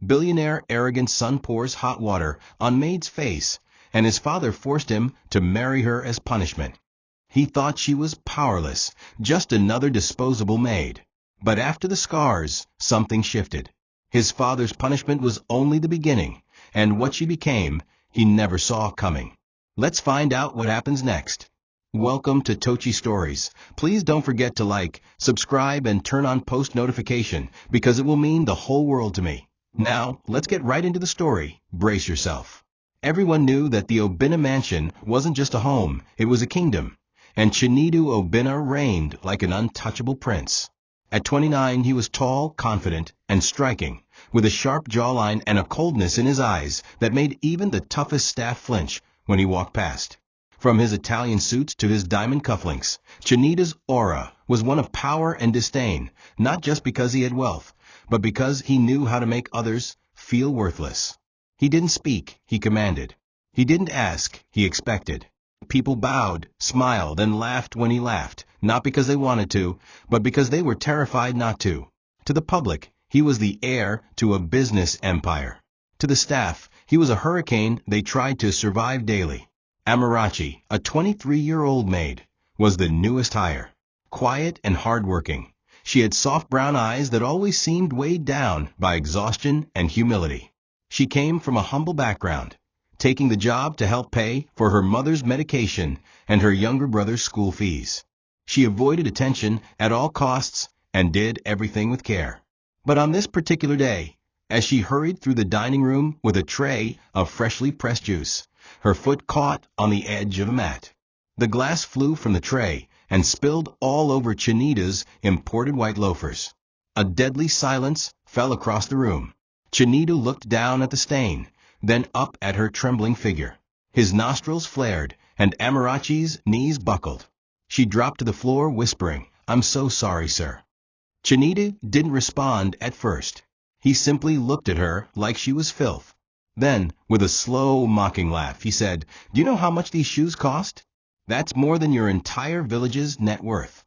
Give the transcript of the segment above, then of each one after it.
Billionaire arrogant son pours hot water on Maid's face, and his father forced him to marry her as punishment. He thought she was powerless, just another disposable maid. But after the scars, something shifted. His father's punishment was only the beginning, and what she became, he never saw coming. Let's find out what happens next. Welcome to TOCHI Stories. Please don't forget to like, subscribe, and turn on post notification because it will mean the whole world to me. Now, let's get right into the story. Brace yourself. Everyone knew that the Obinna mansion wasn't just a home, it was a kingdom. And Chinedu Obinna reigned like an untouchable prince. At 29, he was tall, confident, and striking, with a sharp jawline and a coldness in his eyes that made even the toughest staff flinch when he walked past. From his Italian suits to his diamond cufflinks, Chinedu's aura was one of power and disdain, not just because he had wealth, but because he knew how to make others feel worthless. He didn't speak, he commanded. He didn't ask, he expected. People bowed, smiled, and laughed when he laughed, not because they wanted to, but because they were terrified not to. To the public, he was the heir to a business empire. To the staff, he was a hurricane they tried to survive daily. Amarachi, a 23-year-old maid, was the newest hire. Quiet and hardworking, she had soft brown eyes that always seemed weighed down by exhaustion and humility. She came from a humble background, taking the job to help pay for her mother's medication and her younger brother's school fees. She avoided attention at all costs and did everything with care. But on this particular day, as she hurried through the dining room with a tray of freshly pressed juice, her foot caught on the edge of a mat. The glass flew from the tray and spilled all over Chinedu's imported white loafers. A deadly silence fell across the room. Chinedu looked down at the stain, then up at her trembling figure. His nostrils flared, and Amarachi's knees buckled. She dropped to the floor, whispering, "I'm so sorry, sir." Chinedu didn't respond at first. He simply looked at her like she was filth. Then, with a slow, mocking laugh, he said, "Do you know how much these shoes cost? That's more than your entire village's net worth."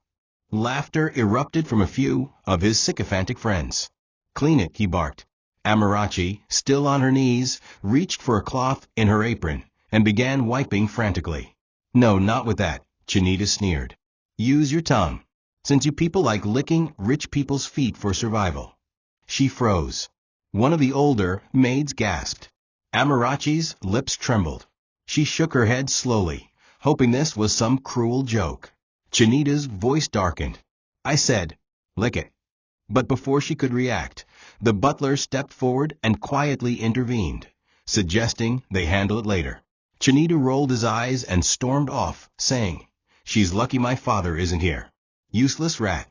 Laughter erupted from a few of his sycophantic friends. "Clean it," he barked. Amarachi, still on her knees, reached for a cloth in her apron and began wiping frantically. "No, not with that," Chinedu sneered. "Use your tongue, since you people like licking rich people's feet for survival." She froze. One of the older maids gasped. Amarachi's lips trembled. She shook her head slowly, hoping this was some cruel joke. Chinedu's voice darkened. "I said, lick it." But before she could react, the butler stepped forward and quietly intervened, suggesting they handle it later. Chinedu rolled his eyes and stormed off, saying, "She's lucky my father isn't here. Useless rat."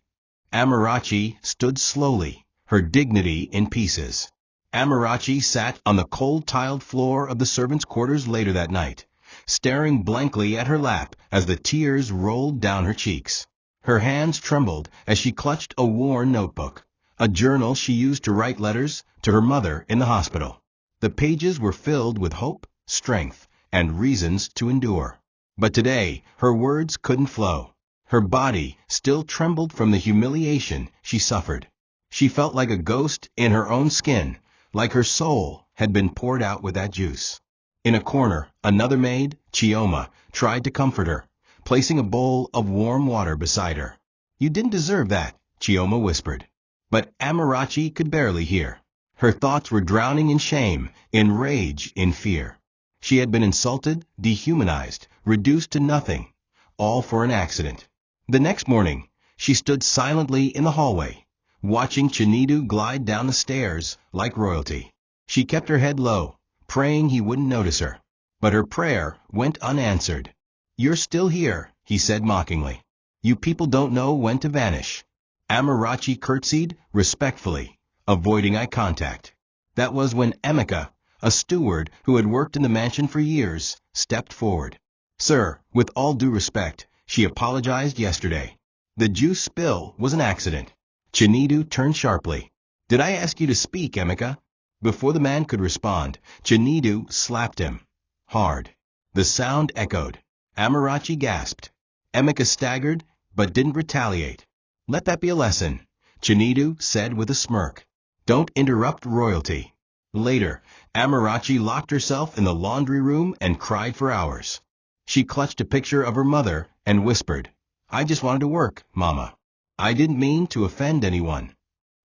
Amarachi stood slowly, her dignity in pieces. Amarachi sat on the cold tiled floor of the servants' quarters later that night, staring blankly at her lap as the tears rolled down her cheeks. Her hands trembled as she clutched a worn notebook, a journal she used to write letters to her mother in the hospital. The pages were filled with hope, strength, and reasons to endure. But today, her words couldn't flow. Her body still trembled from the humiliation she suffered. She felt like a ghost in her own skin, like her soul had been poured out with that juice. In a corner, another maid, Chioma, tried to comfort her, placing a bowl of warm water beside her. "You didn't deserve that," Chioma whispered. But Amarachi could barely hear. Her thoughts were drowning in shame, in rage, in fear. She had been insulted, dehumanized, reduced to nothing, all for an accident. The next morning, she stood silently in the hallway, watching Chinedu glide down the stairs like royalty. She kept her head low, praying he wouldn't notice her. But her prayer went unanswered. "You're still here," he said mockingly. "You people don't know when to vanish." Amarachi curtsied respectfully, avoiding eye contact. That was when Emeka, a steward who had worked in the mansion for years, stepped forward. "Sir, with all due respect, she apologized yesterday. The juice spill was an accident." Chinedu turned sharply. "Did I ask you to speak, Emeka?" Before the man could respond, Chinedu slapped him. Hard. The sound echoed. Amarachi gasped. Emeka staggered, but didn't retaliate. "Let that be a lesson," Chinedu said with a smirk. "Don't interrupt royalty." Later, Amarachi locked herself in the laundry room and cried for hours. She clutched a picture of her mother and whispered, "I just wanted to work, Mama. I didn't mean to offend anyone."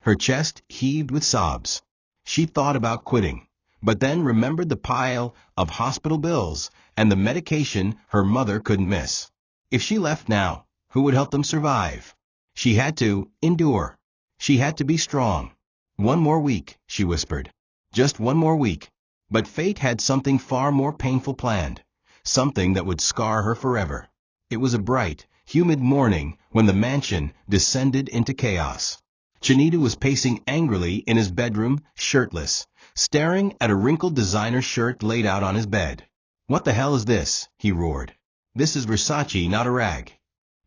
Her chest heaved with sobs. She thought about quitting, but then remembered the pile of hospital bills and the medication her mother couldn't miss. If she left now, who would help them survive? She had to endure. She had to be strong. "One more week," she whispered. "Just one more week." But fate had something far more painful planned, something that would scar her forever. It was a bright, humid morning when the mansion descended into chaos. Chinidu was pacing angrily in his bedroom, shirtless, staring at a wrinkled designer shirt laid out on his bed. "What the hell is this?" he roared. "This is Versace, not a rag."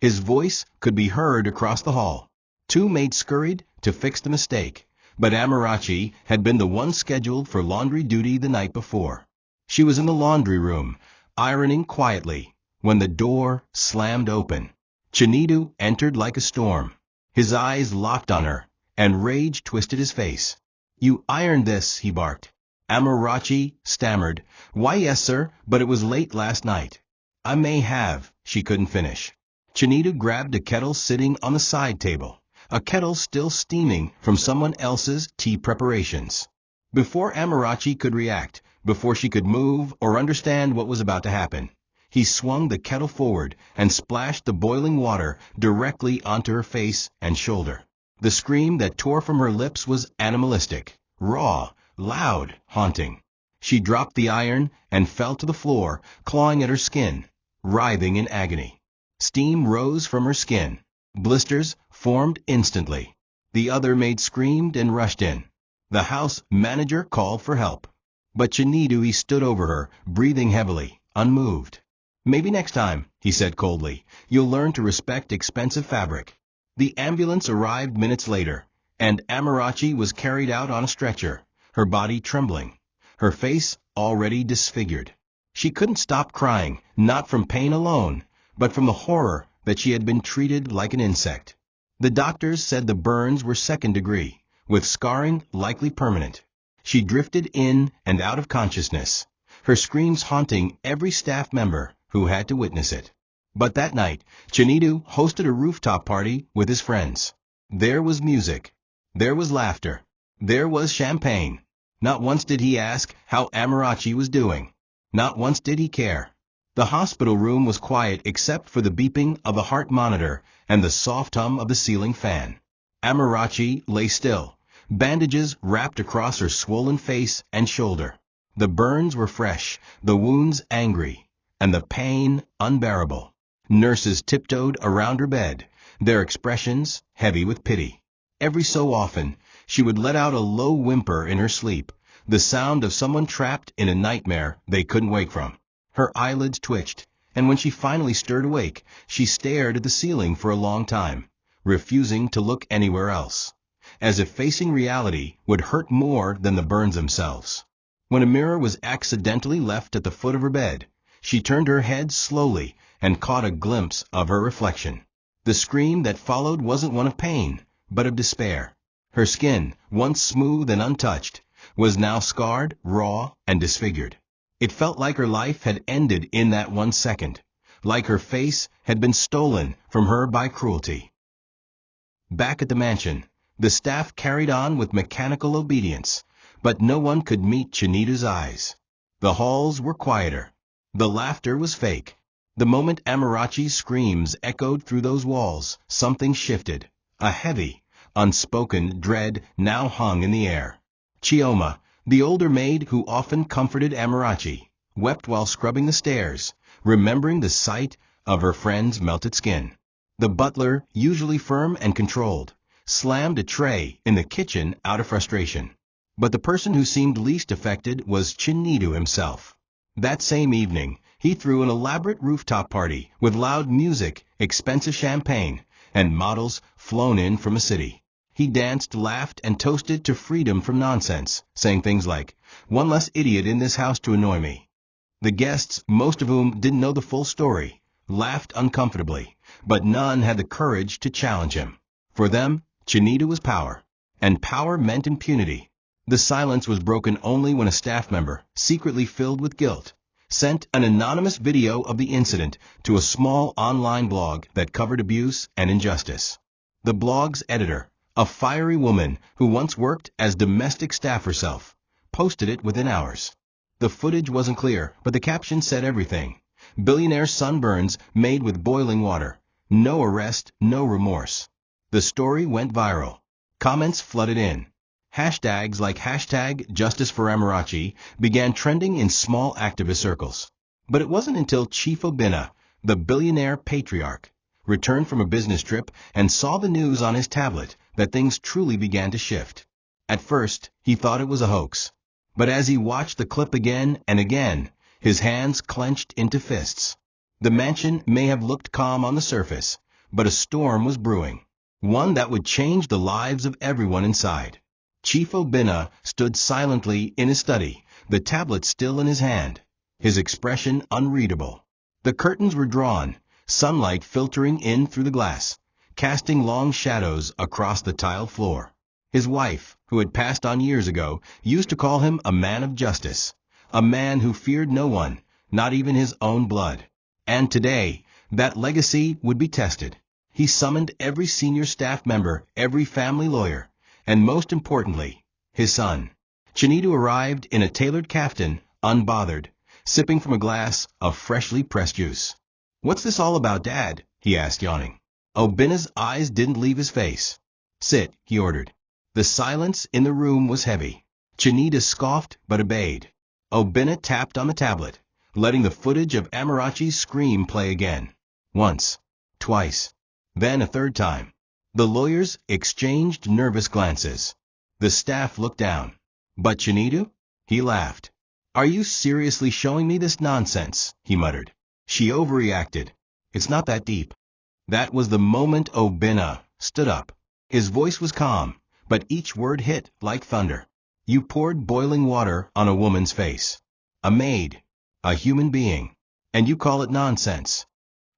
His voice could be heard across the hall. Two maids scurried to fix the mistake, but Amarachi had been the one scheduled for laundry duty the night before. She was in the laundry room, ironing quietly, when the door slammed open. Chinidu entered like a storm. His eyes locked on her, and rage twisted his face. "You ironed this," he barked. Amarachi stammered, "Why, yes, sir, but it was late last night." "I may have," she couldn't finish. Chinidu grabbed a kettle sitting on the side table, a kettle still steaming from someone else's tea preparations. Before Amarachi could react, before she could move or understand what was about to happen, he swung the kettle forward and splashed the boiling water directly onto her face and shoulder. The scream that tore from her lips was animalistic, raw, loud, haunting. She dropped the iron and fell to the floor, clawing at her skin, writhing in agony. Steam rose from her skin. Blisters formed instantly. The other maid screamed and rushed in. The house manager called for help. But Chinidu stood over her, breathing heavily, unmoved. "Maybe next time," he said coldly, "you'll learn to respect expensive fabric." The ambulance arrived minutes later, and Amarachi was carried out on a stretcher, her body trembling, her face already disfigured. She couldn't stop crying, not from pain alone, but from the horror that she had been treated like an insect. The doctors said the burns were second degree, with scarring likely permanent. She drifted in and out of consciousness, her screams haunting every staff member who had to witness it. But that night, Chinidu hosted a rooftop party with his friends. There was music. There was laughter. There was champagne. Not once did he ask how Amarachi was doing. Not once did he care. The hospital room was quiet except for the beeping of the heart monitor and the soft hum of the ceiling fan. Amarachi lay still, bandages wrapped across her swollen face and shoulder. The burns were fresh, the wounds angry, and the pain unbearable. Nurses tiptoed around her bed, their expressions heavy with pity. Every so often, she would let out a low whimper in her sleep, the sound of someone trapped in a nightmare they couldn't wake from. Her eyelids twitched, and when she finally stirred awake, she stared at the ceiling for a long time, refusing to look anywhere else, as if facing reality would hurt more than the burns themselves. When a mirror was accidentally left at the foot of her bed, she turned her head slowly and caught a glimpse of her reflection. The scream that followed wasn't one of pain, but of despair. Her skin, once smooth and untouched, was now scarred, raw, and disfigured. It felt like her life had ended in that 1 second, like her face had been stolen from her by cruelty. Back at the mansion, the staff carried on with mechanical obedience, but no one could meet Chinidu's eyes. The halls were quieter. The laughter was fake. The moment Amarachi's screams echoed through those walls, something shifted. A heavy, unspoken dread now hung in the air. Chioma, the older maid who often comforted Amarachi, wept while scrubbing the stairs, remembering the sight of her friend's melted skin. The butler, usually firm and controlled, slammed a tray in the kitchen out of frustration. But the person who seemed least affected was Chinidu himself. That same evening, he threw an elaborate rooftop party with loud music, expensive champagne, and models flown in from a city. He danced, laughed, and toasted to freedom from nonsense, saying things like, "One less idiot in this house to annoy me." The guests, most of whom didn't know the full story, laughed uncomfortably, but none had the courage to challenge him. For them, Chinidu was power, and power meant impunity. The silence was broken only when a staff member, secretly filled with guilt, sent an anonymous video of the incident to a small online blog that covered abuse and injustice. The blog's editor, a fiery woman who once worked as domestic staff herself, posted it within hours. The footage wasn't clear, but the caption said everything. Billionaire sunburns made with boiling water. No arrest, no remorse. The story went viral. Comments flooded in. Hashtags like hashtag Justice for Amarachi began trending in small activist circles. But it wasn't until Chief Obinna, the billionaire patriarch, returned from a business trip and saw the news on his tablet that things truly began to shift. At first, he thought it was a hoax. But as he watched the clip again and again, his hands clenched into fists. The mansion may have looked calm on the surface, but a storm was brewing. One that would change the lives of everyone inside. Chief Obinna stood silently in his study, the tablet still in his hand, his expression unreadable. The curtains were drawn, sunlight filtering in through the glass, casting long shadows across the tiled floor. His wife, who had passed on years ago, used to call him a man of justice, a man who feared no one, not even his own blood. And today, that legacy would be tested. He summoned every senior staff member, every family lawyer, and most importantly, his son. Chinedu arrived in a tailored kaftan, unbothered, sipping from a glass of freshly pressed juice. "What's this all about, Dad?" he asked, yawning. Obinna's eyes didn't leave his face. "Sit," he ordered. The silence in the room was heavy. Chinedu scoffed but obeyed. Obinna tapped on the tablet, letting the footage of Amarachi's scream play again. Once, twice, then a third time. The lawyers exchanged nervous glances. The staff looked down. "But Chinedu?" He laughed. "Are you seriously showing me this nonsense?" he muttered. "She overreacted. It's not that deep." That was the moment Obinna stood up. His voice was calm, but each word hit like thunder. "You poured boiling water on a woman's face. A maid. A human being. And you call it nonsense."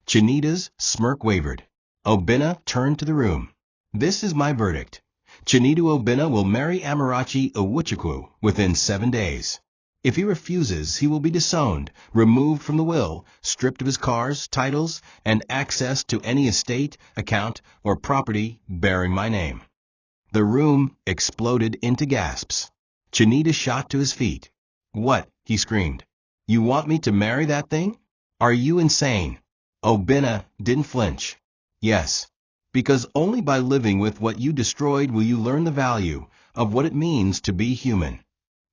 Chinedu's smirk wavered. Obinna turned to the room. "This is my verdict. Chinedu Obinna will marry Amarachi Owuchukwu within 7 days. If he refuses, he will be disowned, removed from the will, stripped of his cars, titles, and access to any estate, account, or property bearing my name." The room exploded into gasps. Chinedu shot to his feet. "What?" he screamed. "You want me to marry that thing? Are you insane?" Obinna didn't flinch. "Yes, because only by living with what you destroyed will you learn the value of what it means to be human."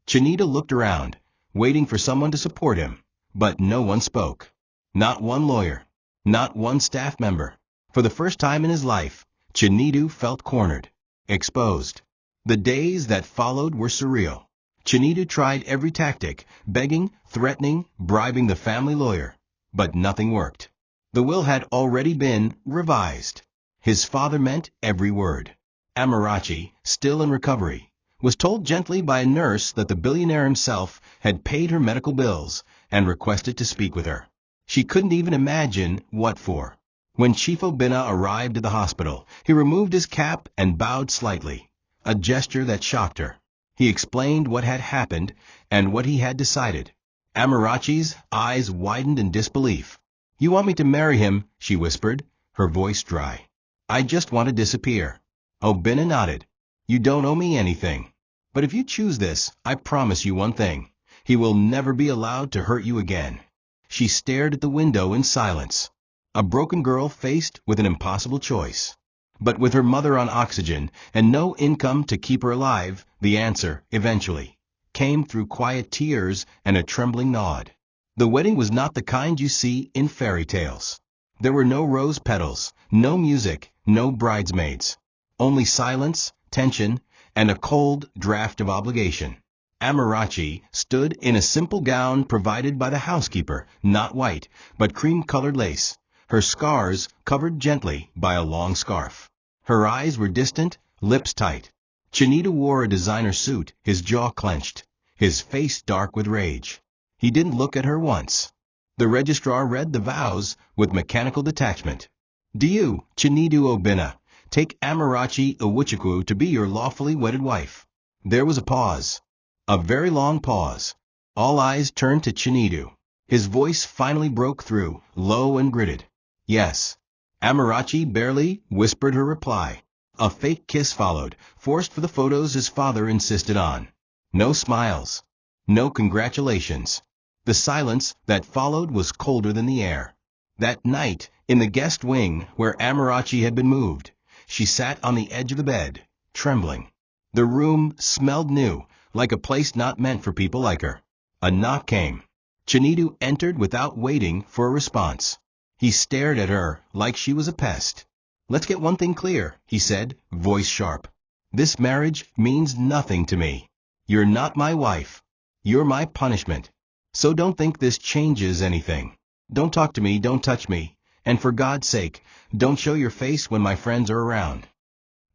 Chinedu looked around, waiting for someone to support him, but no one spoke. Not one lawyer, not one staff member. For the first time in his life, Chinedu felt cornered, exposed. The days that followed were surreal. Chinedu tried every tactic, begging, threatening, bribing the family lawyer, but nothing worked. The will had already been revised. His father meant every word. Amarachi, still in recovery, was told gently by a nurse that the billionaire himself had paid her medical bills and requested to speak with her. She couldn't even imagine what for. When Chief Obinna arrived at the hospital, he removed his cap and bowed slightly, a gesture that shocked her. He explained what had happened and what he had decided. Amarachi's eyes widened in disbelief. "You want me to marry him?" she whispered, her voice dry. "I just want to disappear." Obinna nodded. "You don't owe me anything. But if you choose this, I promise you one thing. He will never be allowed to hurt you again." She stared at the window in silence. A broken girl faced with an impossible choice. But with her mother on oxygen and no income to keep her alive, the answer, eventually, came through quiet tears and a trembling nod. The wedding was not the kind you see in fairy tales. There were no rose petals, no music, no bridesmaids. Only silence, tension, and a cold draft of obligation. Amarachi stood in a simple gown provided by the housekeeper, not white, but cream-colored lace, her scars covered gently by a long scarf. Her eyes were distant, lips tight. Chinedu wore a designer suit, his jaw clenched, his face dark with rage. He didn't look at her once. The registrar read the vows with mechanical detachment. "Do you, Chinedu Obinna, take Amarachi Owuchukwu to be your lawfully wedded wife?" There was a pause. A very long pause. All eyes turned to Chinedu. His voice finally broke through, low and gritted. Yes. Amarachi barely whispered her reply. A fake kiss followed, forced for the photos his father insisted on. No smiles. No congratulations. The silence that followed was colder than the air. That night, in the guest wing where Amarachi had been moved, she sat on the edge of the bed, trembling. The room smelled new, like a place not meant for people like her. A knock came. Chinedu entered without waiting for a response. He stared at her like she was a pest. "Let's get one thing clear," he said, voice sharp. "This marriage means nothing to me. You're not my wife. You're my punishment. So don't think this changes anything. Don't talk to me, don't touch me, and for God's sake, don't show your face when my friends are around."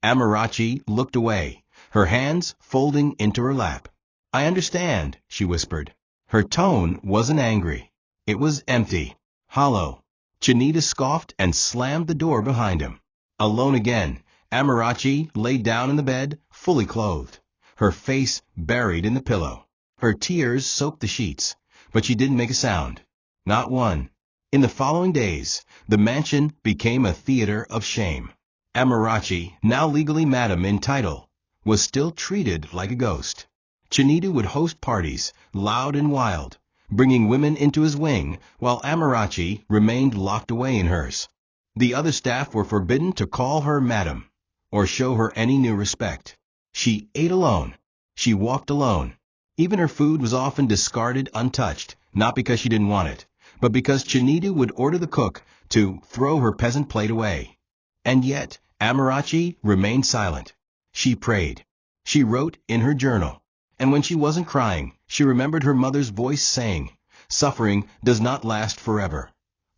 Amarachi looked away, her hands folding into her lap. "I understand," she whispered. Her tone wasn't angry. It was empty, hollow. Chinedu scoffed and slammed the door behind him. Alone again, Amarachi lay down in the bed, fully clothed, her face buried in the pillow. Her tears soaked the sheets, but she didn't make a sound. Not one. In the following days, the mansion became a theater of shame. Amarachi, now legally madam in title, was still treated like a ghost. Chinedu would host parties, loud and wild, bringing women into his wing, while Amarachi remained locked away in hers. The other staff were forbidden to call her madam, or show her any new respect. She ate alone. She walked alone. Even her food was often discarded untouched, not because she didn't want it, but because Chinedu would order the cook to throw her peasant plate away. And yet, Amarachi remained silent. She prayed. She wrote in her journal. And when she wasn't crying, she remembered her mother's voice saying, "Suffering does not last forever.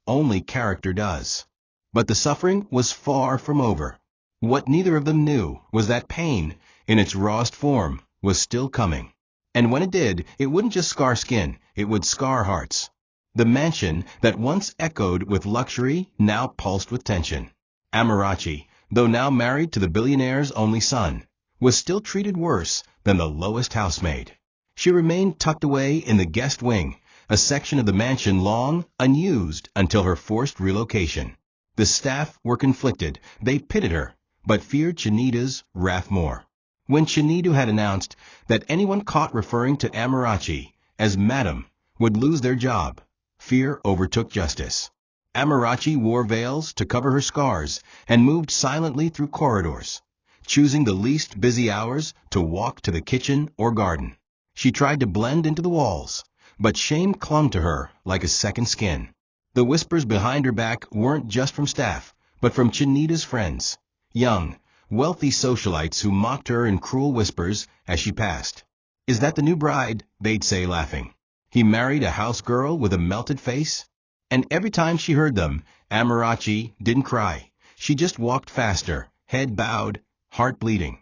Only character does." But the suffering was far from over. What neither of them knew was that pain, in its rawest form, was still coming. And when it did, it wouldn't just scar skin, it would scar hearts. The mansion that once echoed with luxury now pulsed with tension. Amarachi, though now married to the billionaire's only son, was still treated worse than the lowest housemaid. She remained tucked away in the guest wing, a section of the mansion long unused until her forced relocation. The staff were conflicted. They pitied her, but feared Chinedu's wrath more. When Chinedu had announced that anyone caught referring to Amarachi as madam would lose their job, fear overtook justice. Amarachi wore veils to cover her scars and moved silently through corridors, choosing the least busy hours to walk to the kitchen or garden. She tried to blend into the walls, but shame clung to her like a second skin. The whispers behind her back weren't just from staff, but from Chinedu's friends, young, wealthy socialites who mocked her in cruel whispers as she passed. "Is that the new bride?" they'd say, laughing. "He married a house girl with a melted face?" And every time she heard them, Amarachi didn't cry. She just walked faster, head bowed, heart bleeding.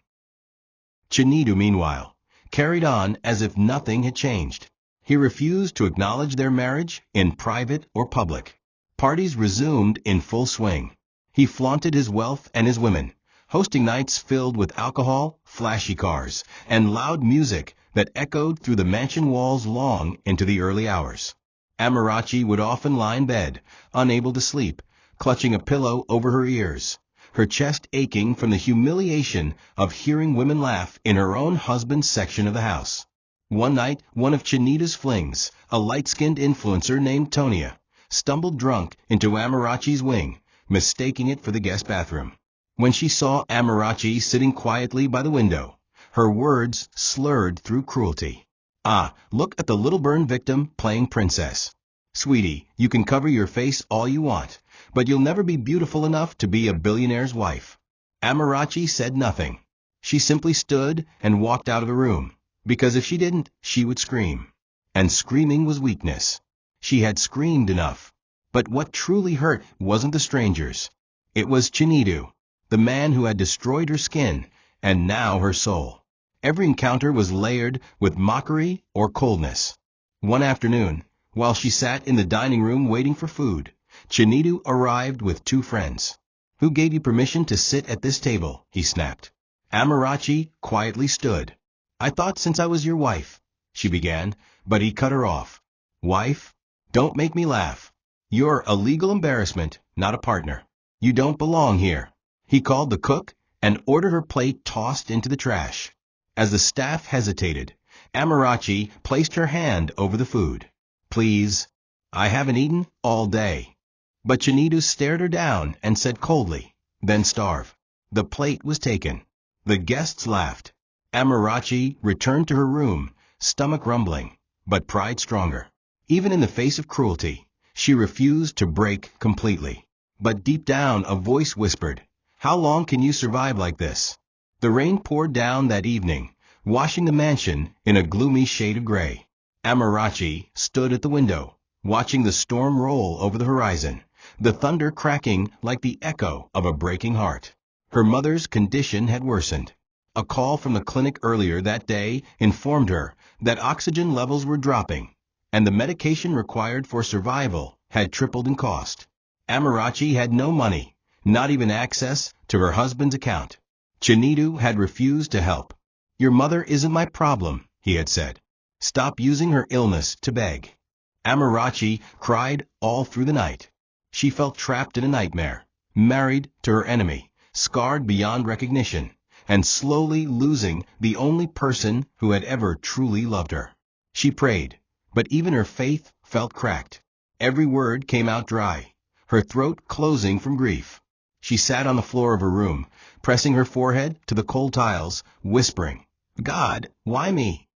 Chinedu, meanwhile, carried on as if nothing had changed. He refused to acknowledge their marriage in private or public. Parties resumed in full swing. He flaunted his wealth and his women, hosting nights filled with alcohol, flashy cars, and loud music that echoed through the mansion walls long into the early hours. Amarachi would often lie in bed, unable to sleep, clutching a pillow over her ears, her chest aching from the humiliation of hearing women laugh in her own husband's section of the house. One night, one of Chinedu's flings, a light-skinned influencer named Tonia, stumbled drunk into Amarachi's wing, mistaking it for the guest bathroom. When she saw Amarachi sitting quietly by the window, her words slurred through cruelty. "Ah, look at the little burn victim playing princess. Sweetie, you can cover your face all you want, but you'll never be beautiful enough to be a billionaire's wife." Amarachi said nothing. She simply stood and walked out of the room, because if she didn't, she would scream. And screaming was weakness. She had screamed enough. But what truly hurt wasn't the strangers. It was Chinedu, the man who had destroyed her skin, and now her soul. Every encounter was layered with mockery or coldness. One afternoon, while she sat in the dining room waiting for food, Chinedu arrived with two friends. "Who gave you permission to sit at this table?" he snapped. Amarachi quietly stood. I thought since I was your wife, she began, but he cut her off. Wife? Don't make me laugh. You're a legal embarrassment, not a partner. You don't belong here. He called the cook and ordered her plate tossed into the trash. As the staff hesitated, Amarachi placed her hand over the food. Please, I haven't eaten all day. But Chinidu stared her down and said coldly, then starve. The plate was taken. The guests laughed. Amarachi returned to her room, stomach rumbling, but pride stronger. Even in the face of cruelty, she refused to break completely. But deep down a voice whispered, how long can you survive like this? The rain poured down that evening, washing the mansion in a gloomy shade of gray. Amarachi stood at the window, watching the storm roll over the horizon, the thunder cracking like the echo of a breaking heart. Her mother's condition had worsened. A call from the clinic earlier that day informed her that oxygen levels were dropping, and the medication required for survival had tripled in cost. Amarachi had no money, not even access to her husband's account. Chinidu had refused to help. Your mother isn't my problem, he had said. Stop using her illness to beg. Amarachi cried all through the night. She felt trapped in a nightmare, married to her enemy, scarred beyond recognition, and slowly losing the only person who had ever truly loved her. She prayed, but even her faith felt cracked. Every word came out dry, her throat closing from grief. She sat on the floor of her room, pressing her forehead to the cold tiles, whispering, God, why me?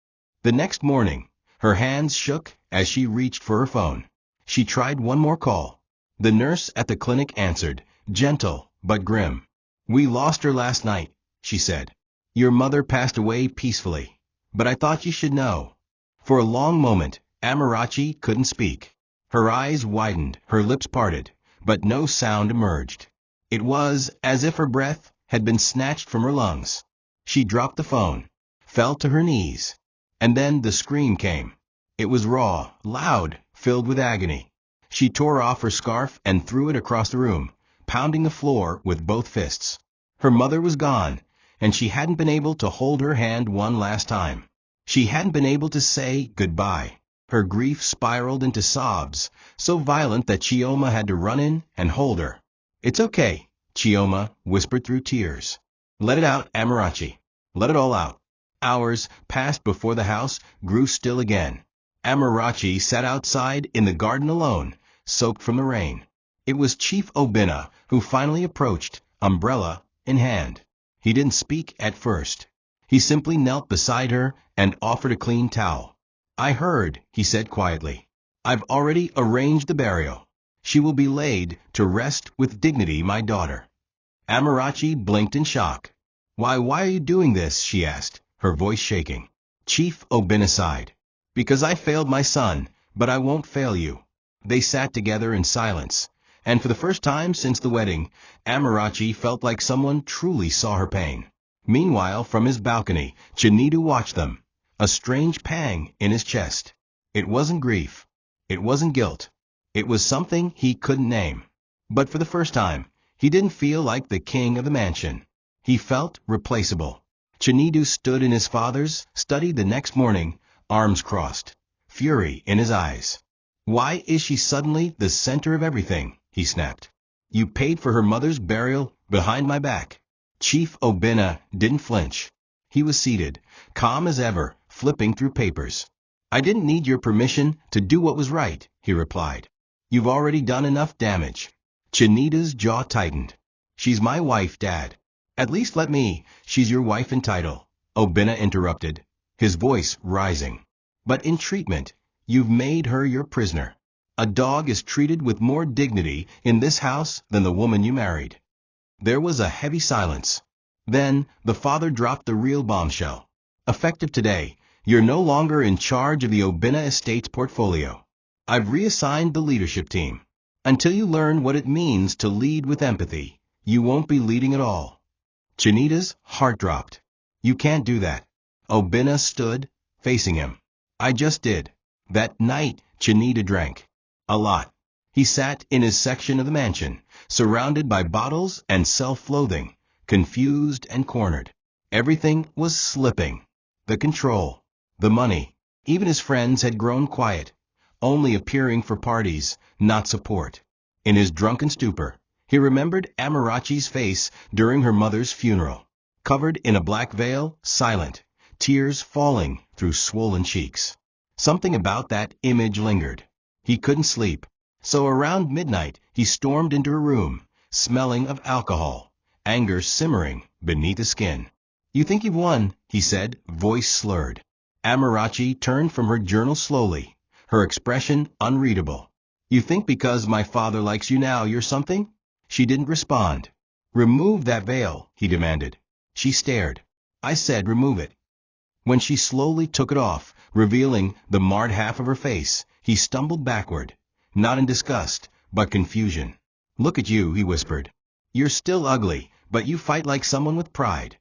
The next morning, her hands shook as she reached for her phone. She tried one more call. The nurse at the clinic answered, gentle but grim. We lost her last night, she said. Your mother passed away peacefully, but I thought you should know. For a long moment, Amarachi couldn't speak. Her eyes widened, her lips parted, but no sound emerged. It was as if her breath had been snatched from her lungs. She dropped the phone, fell to her knees, and then the scream came. It was raw, loud, filled with agony. She tore off her scarf and threw it across the room, pounding the floor with both fists. Her mother was gone, and she hadn't been able to hold her hand one last time. She hadn't been able to say goodbye. Her grief spiraled into sobs, so violent that Chioma had to run in and hold her. It's okay, Chioma whispered through tears. Let it out, Amarachi. Let it all out. Hours passed before the house grew still again. Amarachi sat outside in the garden alone, soaked from the rain. It was Chief Obina who finally approached, umbrella in hand. He didn't speak at first. He simply knelt beside her and offered a clean towel. I heard, he said quietly. I've already arranged the burial. She will be laid to rest with dignity, my daughter. Amarachi blinked in shock. Why are you doing this? She asked, her voice shaking. Chief Obina sighed. Because I failed my son, but I won't fail you. They sat together in silence, and for the first time since the wedding, Amarachi felt like someone truly saw her pain. Meanwhile, from his balcony, Chinidu watched them, a strange pang in his chest. It wasn't grief. It wasn't guilt. It was something he couldn't name. But for the first time, he didn't feel like the king of the mansion. He felt replaceable. Chinidu stood in his father's study the next morning, arms crossed, fury in his eyes. Why is she suddenly the center of everything? He snapped. You paid for her mother's burial behind my back. Chief Obina didn't flinch. He was seated, calm as ever, flipping through papers. I didn't need your permission to do what was right, he replied. You've already done enough damage. Chinidu's jaw tightened. She's my wife, Dad. At least let me. She's your wife in title, Obina interrupted, his voice rising. But in treatment, you've made her your prisoner. A dog is treated with more dignity in this house than the woman you married. There was a heavy silence. Then, the father dropped the real bombshell. Effective today, you're no longer in charge of the Obina estate's portfolio. I've reassigned the leadership team. Until you learn what it means to lead with empathy, you won't be leading at all. Chinidu's heart dropped. You can't do that. Obina stood, facing him. I just did. That night, Chinidu drank. A lot. He sat in his section of the mansion, surrounded by bottles and self-loathing, confused and cornered. Everything was slipping. the control, the money. Even his friends had grown quiet, only appearing for parties, not support. In his drunken stupor, he remembered Amarachi's face during her mother's funeral, covered in a black veil, silent, tears falling through swollen cheeks. Something about that image lingered. He couldn't sleep, so around midnight he stormed into her room, smelling of alcohol, anger simmering beneath his skin. "You think you've won," he said, voice slurred. Amarachi turned from her journal slowly, her expression unreadable. "You think because my father likes you now you're something?" She didn't respond. "Remove that veil," he demanded. She stared. "I said remove it." When she slowly took it off, revealing the marred half of her face, he stumbled backward, not in disgust, but confusion. "Look at you," he whispered. "You're still ugly, but you fight like someone with pride."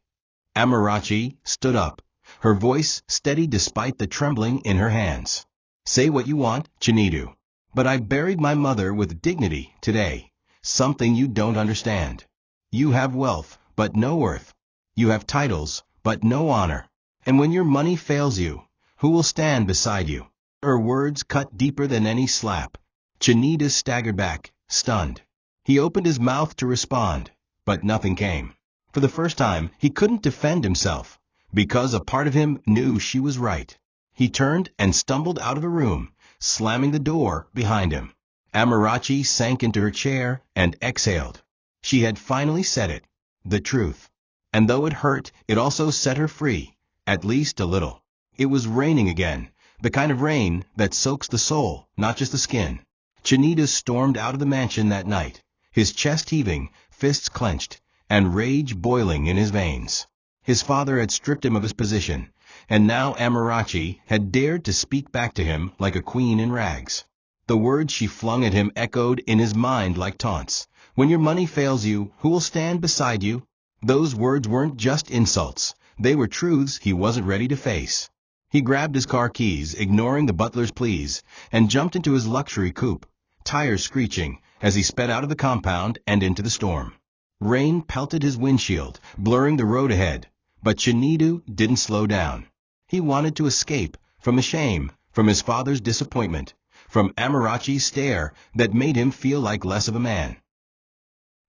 Amarachi stood up, her voice steady despite the trembling in her hands. "Say what you want, Chinidu. But I buried my mother with dignity today, something you don't understand. You have wealth, but no worth. You have titles, but no honor. And when your money fails you, who will stand beside you?" Her words cut deeper than any slap. Chinidu staggered back, stunned. He opened his mouth to respond, but nothing came. For the first time, he couldn't defend himself, because a part of him knew she was right. He turned and stumbled out of the room, slamming the door behind him. Amarachi sank into her chair and exhaled. She had finally said it, the truth. And though it hurt, it also set her free, at least a little. It was raining again, the kind of rain that soaks the soul, not just the skin. Chinidu stormed out of the mansion that night, his chest heaving, fists clenched, and rage boiling in his veins. His father had stripped him of his position, and now Amarachi had dared to speak back to him like a queen in rags. The words she flung at him echoed in his mind like taunts. "When your money fails you, who will stand beside you?" Those words weren't just insults. They were truths he wasn't ready to face. He grabbed his car keys, ignoring the butler's pleas, and jumped into his luxury coupe, tires screeching, as he sped out of the compound and into the storm. Rain pelted his windshield, blurring the road ahead, but Chinidu didn't slow down. He wanted to escape from the shame, from his father's disappointment, from Amarachi's stare that made him feel like less of a man.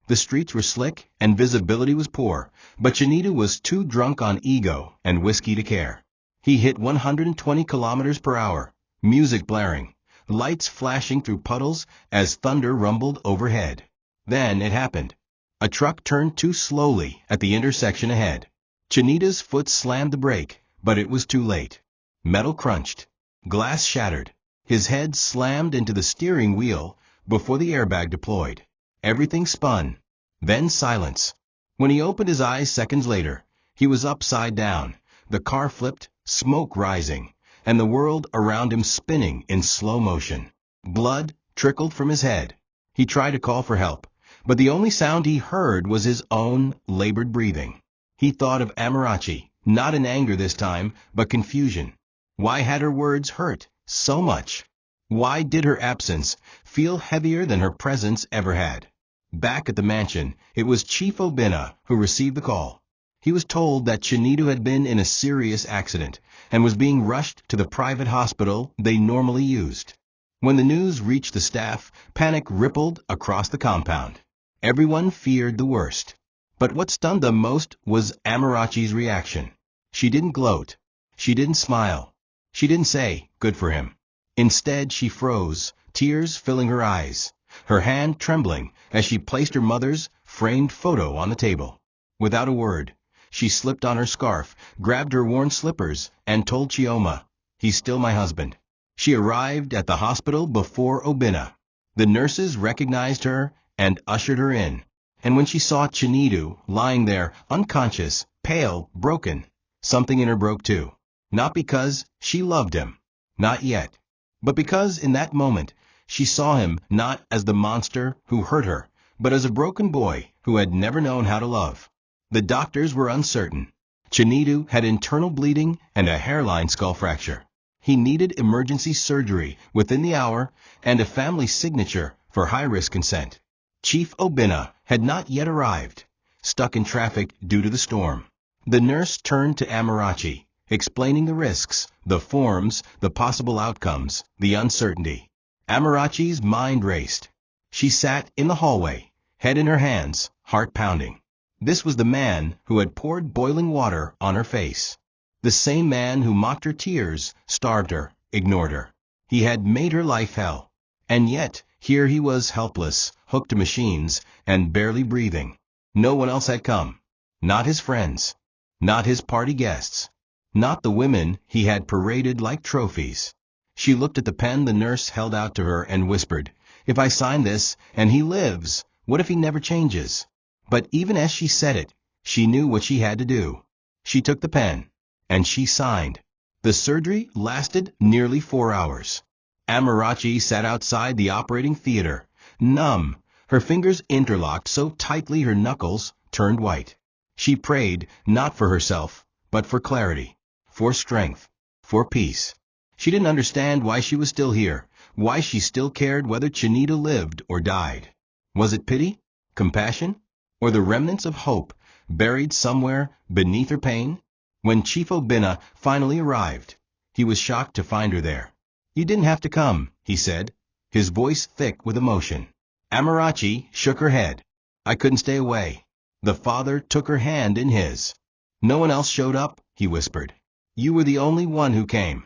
The streets were slick and visibility was poor, but Chinidu was too drunk on ego and whiskey to care. He hit 120 kilometers per hour, music blaring, lights flashing through puddles as thunder rumbled overhead. Then it happened. A truck turned too slowly at the intersection ahead. Chinidu's foot slammed the brake, but it was too late. Metal crunched. Glass shattered. His head slammed into the steering wheel before the airbag deployed. Everything spun. Then silence. When he opened his eyes seconds later, he was upside down. The car flipped, smoke rising, and the world around him spinning in slow motion. Blood trickled from his head. He tried to call for help, but the only sound he heard was his own labored breathing. He thought of Amarachi, not in anger this time, but confusion. Why had her words hurt so much? Why did her absence feel heavier than her presence ever had? Back at the mansion, it was Chief Obina who received the call. He was told that Chinidu had been in a serious accident and was being rushed to the private hospital they normally used. When the news reached the staff, panic rippled across the compound. Everyone feared the worst. But what stunned them most was Amarachi's reaction. She didn't gloat. She didn't smile. She didn't say, "Good for him." Instead, she froze, tears filling her eyes, her hand trembling as she placed her mother's framed photo on the table. Without a word, she slipped on her scarf, grabbed her worn slippers, and told Chioma, "He's still my husband." She arrived at the hospital before Obina. The nurses recognized her and ushered her in. And when she saw Chinidu lying there, unconscious, pale, broken, something in her broke too. Not because she loved him, not yet, but because in that moment she saw him not as the monster who hurt her, but as a broken boy who had never known how to love. The doctors were uncertain. Chinidu had internal bleeding and a hairline skull fracture. He needed emergency surgery within the hour and a family signature for high-risk consent. Chief Obina had not yet arrived, stuck in traffic due to the storm. The nurse turned to Amarachi, explaining the risks, the forms, the possible outcomes, the uncertainty. Amarachi's mind raced. She sat in the hallway, head in her hands, heart pounding. This was the man who had poured boiling water on her face. The same man who mocked her tears, starved her, ignored her. He had made her life hell. And yet, here he was helpless, hooked to machines, and barely breathing. No one else had come. Not his friends. Not his party guests. Not the women he had paraded like trophies. She looked at the pen the nurse held out to her and whispered, "If I sign this, and he lives, what if he never changes?" But even as she said it, she knew what she had to do. She took the pen, and she signed. The surgery lasted nearly 4 hours. Amarachi sat outside the operating theater, numb, her fingers interlocked so tightly her knuckles turned white. She prayed, not for herself, but for clarity, for strength, for peace. She didn't understand why she was still here, why she still cared whether Chinita lived or died. Was it pity, compassion, or the remnants of hope buried somewhere beneath her pain? When Chief Obinna finally arrived, he was shocked to find her there. "You didn't have to come," he said, his voice thick with emotion. Amarachi shook her head. "I couldn't stay away." The father took her hand in his. "No one else showed up," he whispered. "You were the only one who came."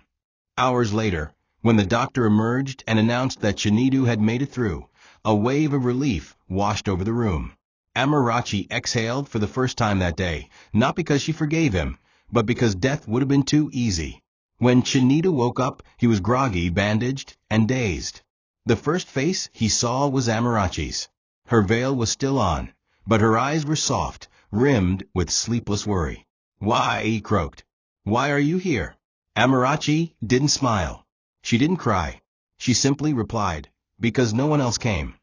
Hours later, when the doctor emerged and announced that Chinita had made it through, a wave of relief washed over the room. Amarachi exhaled for the first time that day, not because she forgave him, but because death would have been too easy. When Chinita woke up, he was groggy, bandaged, and dazed. The first face he saw was Amarachi's. Her veil was still on, but her eyes were soft, rimmed with sleepless worry. "Why?" he croaked. "Why are you here?" Amarachi didn't smile. She didn't cry. She simply replied, "Because no one else came."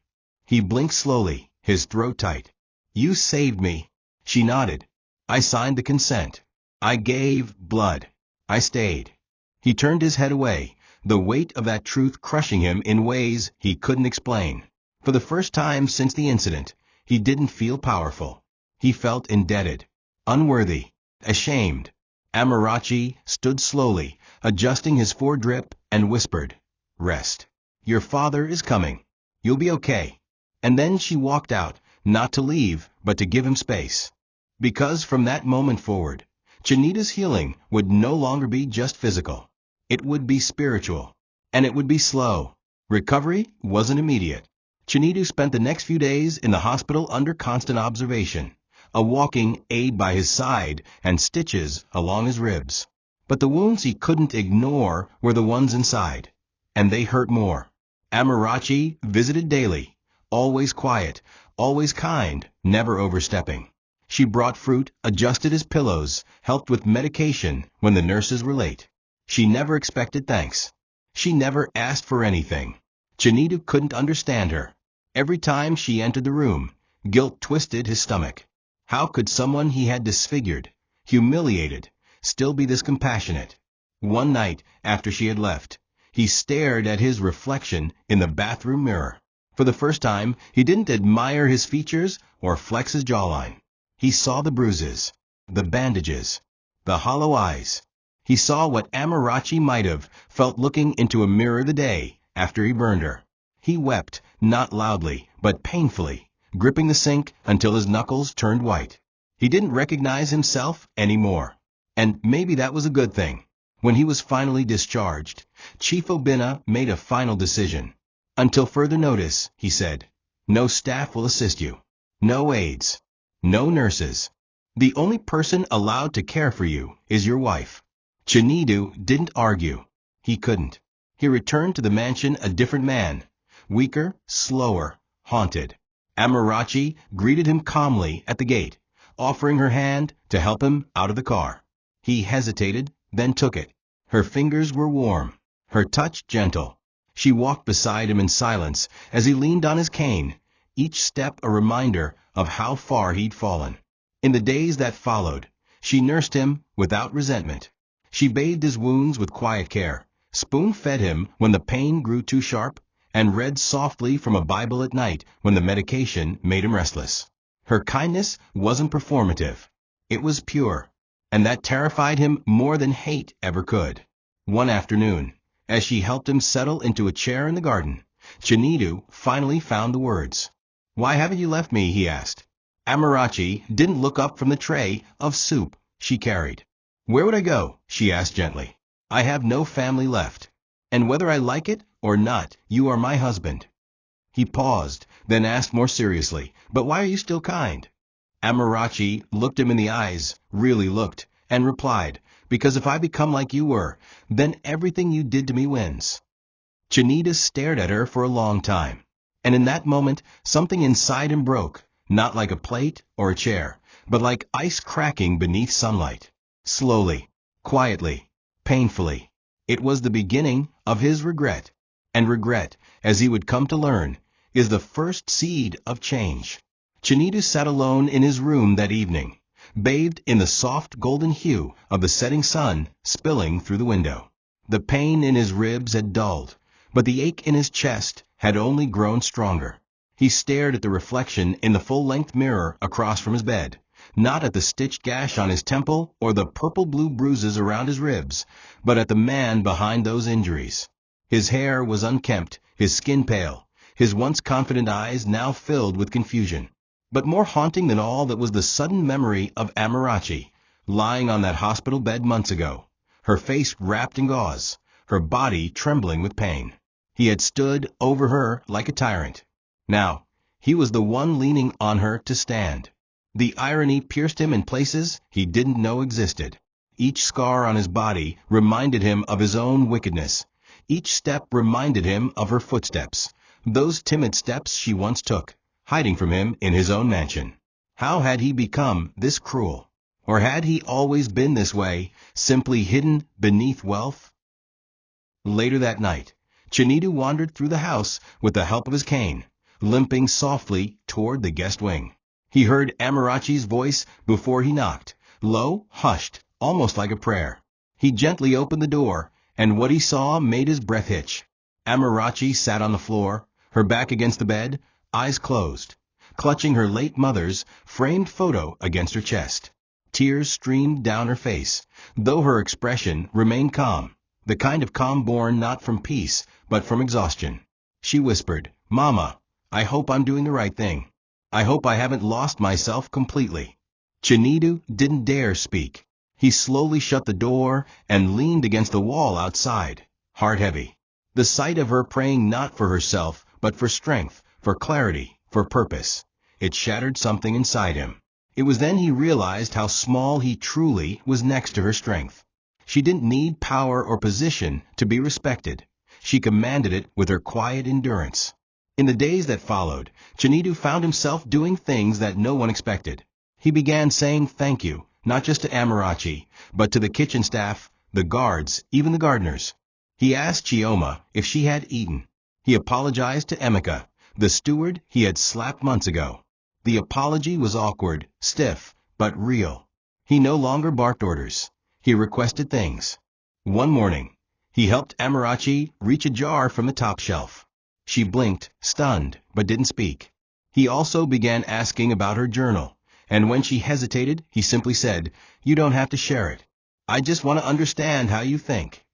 He blinked slowly, his throat tight. "You saved me." She nodded. "I signed the consent. I gave blood. I stayed." He turned his head away, the weight of that truth crushing him in ways he couldn't explain. For the first time since the incident, he didn't feel powerful. He felt indebted, unworthy, ashamed. Amarachi stood slowly, adjusting his foredrip, and whispered, "Rest. Your father is coming. You'll be okay." And then she walked out, not to leave, but to give him space. Because from that moment forward, Chinita's healing would no longer be just physical. It would be spiritual. And it would be slow. Recovery wasn't immediate. Chinita spent the next few days in the hospital under constant observation, a walking aid by his side and stitches along his ribs. But the wounds he couldn't ignore were the ones inside, and they hurt more. Amarachi visited daily, always quiet, always kind, never overstepping. She brought fruit, adjusted his pillows, helped with medication when the nurses were late. She never expected thanks. She never asked for anything. Chinita couldn't understand her. Every time she entered the room, guilt twisted his stomach. How could someone he had disfigured, humiliated, still be this compassionate? One night, after she had left, he stared at his reflection in the bathroom mirror. For the first time, he didn't admire his features or flex his jawline. He saw the bruises, the bandages, the hollow eyes. He saw what Amarachi might have felt looking into a mirror the day after he burned her. He wept, not loudly, but painfully, gripping the sink until his knuckles turned white. He didn't recognize himself anymore. And maybe that was a good thing. When he was finally discharged, Chief Obinna made a final decision. "Until further notice," he said, "no staff will assist you. No aides. No nurses. The only person allowed to care for you is your wife." Chinita didn't argue. He couldn't. He returned to the mansion a different man, weaker, slower, haunted. Amarachi greeted him calmly at the gate, offering her hand to help him out of the car. He hesitated, then took it. Her fingers were warm, her touch gentle. She walked beside him in silence as he leaned on his cane, each step a reminder of how far he'd fallen. In the days that followed, she nursed him without resentment. She bathed his wounds with quiet care, spoon-fed him when the pain grew too sharp, and read softly from a Bible at night when the medication made him restless. Her kindness wasn't performative. It was pure. and that terrified him more than hate ever could. One afternoon, as she helped him settle into a chair in the garden, Chinidu finally found the words. "Why haven't you left me?" he asked. Amarachi didn't look up from the tray of soup she carried. "Where would I go?" she asked gently. "I have no family left. And whether I like it or not, you are my husband." He paused, then asked more seriously, "But why are you still kind?" Amarachi looked him in the eyes, really looked, and replied, "Because if I become like you were, then everything you did to me wins." Chinita stared at her for a long time, and in that moment something inside him broke, not like a plate or a chair, but like ice cracking beneath sunlight. Slowly, quietly, painfully. It was the beginning of his regret, and regret, as he would come to learn, is the first seed of change. Chinita sat alone in his room that evening, bathed in the soft golden hue of the setting sun spilling through the window. The pain in his ribs had dulled, but the ache in his chest had only grown stronger. He stared at the reflection in the full-length mirror across from his bed, not at the stitched gash on his temple or the purple-blue bruises around his ribs, but at the man behind those injuries. His hair was unkempt, his skin pale, his once confident eyes now filled with confusion. But more haunting than all that was the sudden memory of Amarachi, lying on that hospital bed months ago, her face wrapped in gauze, her body trembling with pain. He had stood over her like a tyrant. Now, he was the one leaning on her to stand. The irony pierced him in places he didn't know existed. Each scar on his body reminded him of his own wickedness. Each step reminded him of her footsteps, those timid steps she once took, hiding from him in his own mansion. How had he become this cruel? Or had he always been this way, simply hidden beneath wealth? Later that night, Chinidu wandered through the house with the help of his cane, limping softly toward the guest wing. He heard Amarachi's voice before he knocked, low, hushed, almost like a prayer. He gently opened the door, and what he saw made his breath hitch. Amarachi sat on the floor, her back against the bed, eyes closed, clutching her late mother's framed photo against her chest. Tears streamed down her face, though her expression remained calm, the kind of calm born not from peace, but from exhaustion. She whispered, "Mama, I hope I'm doing the right thing. I hope I haven't lost myself completely." Chinidu didn't dare speak. He slowly shut the door and leaned against the wall outside, heart heavy. The sight of her praying not for herself, but for strength, for clarity, for purpose. It shattered something inside him. It was then he realized how small he truly was next to her strength. She didn't need power or position to be respected. She commanded it with her quiet endurance. In the days that followed, Chinidu found himself doing things that no one expected. He began saying thank you, not just to Amarachi, but to the kitchen staff, the guards, even the gardeners. He asked Chioma if she had eaten. He apologized to Emeka, the steward he had slapped months ago. The apology was awkward, stiff, but real. He no longer barked orders. He requested things. One morning, he helped Amarachi reach a jar from the top shelf. She blinked, stunned, but didn't speak. He also began asking about her journal, and when she hesitated, he simply said, "You don't have to share it. I just want to understand how you think."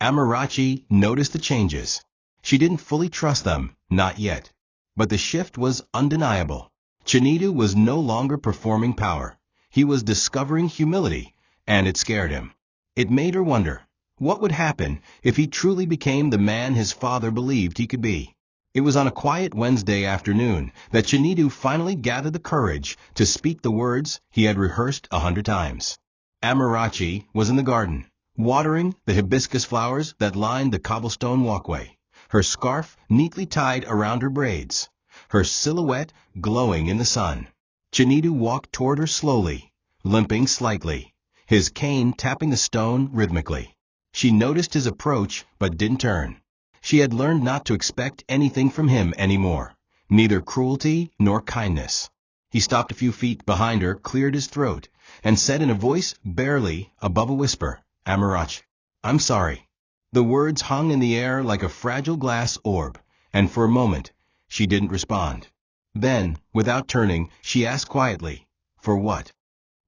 Amarachi noticed the changes. She didn't fully trust them, not yet. But the shift was undeniable. Chinidu was no longer performing power. He was discovering humility, and it scared him. It made her wonder, what would happen if he truly became the man his father believed he could be? It was on a quiet Wednesday afternoon that Chinidu finally gathered the courage to speak the words he had rehearsed 100 times. Amarachi was in the garden, watering the hibiscus flowers that lined the cobblestone walkway, her scarf neatly tied around her braids, her silhouette glowing in the sun. Chinidu walked toward her slowly, limping slightly, his cane tapping the stone rhythmically. She noticed his approach but didn't turn. She had learned not to expect anything from him anymore, neither cruelty nor kindness. He stopped a few feet behind her, cleared his throat, and said in a voice barely above a whisper, "Amarachi, I'm sorry." The words hung in the air like a fragile glass orb, and for a moment she didn't respond. Then, without turning, she asked quietly, "For what?"